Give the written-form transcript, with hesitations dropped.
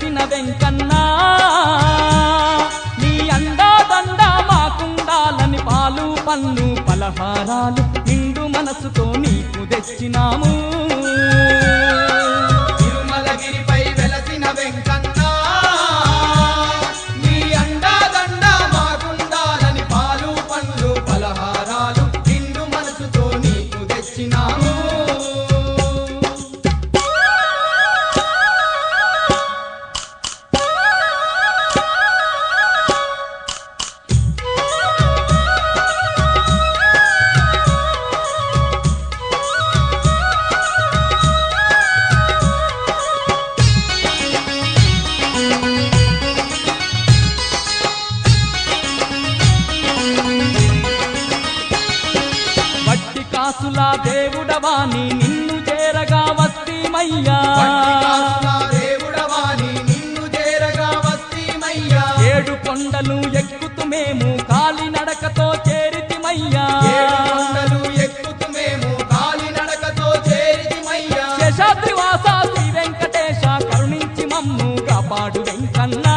వెలసిన వెంకన్నా నీ అండాదండ మాకుండాలని పాలు పన్ను పలహారాలు నిండు మనసుతో నీకు తెచ్చినాము తిరుమలగిరిపై వెలసిన వెంకన్నా నీ అండాదండ మాకుండాలని పాలు పండ్లు పలహారాలు నిండు మనసుతో నీకు తెచ్చినాము కాసులా దేవుడవాని నిన్ను చేరగా వస్తీమయ్యా దేవుడవాని నిన్ను చేరగా వస్తీమయ్యా ఏడు కొండలు ఎక్కుతూ మేము కాలినడకతో చేరితిమయ్యా కొండలు ఎక్కుతూ మేము కాలినడకతో చేరితిమయ్యా శేషాద్రివాస శ్రీ వెంకటేశ కరుణించి మమ్ము కాపాడు వెంకన్న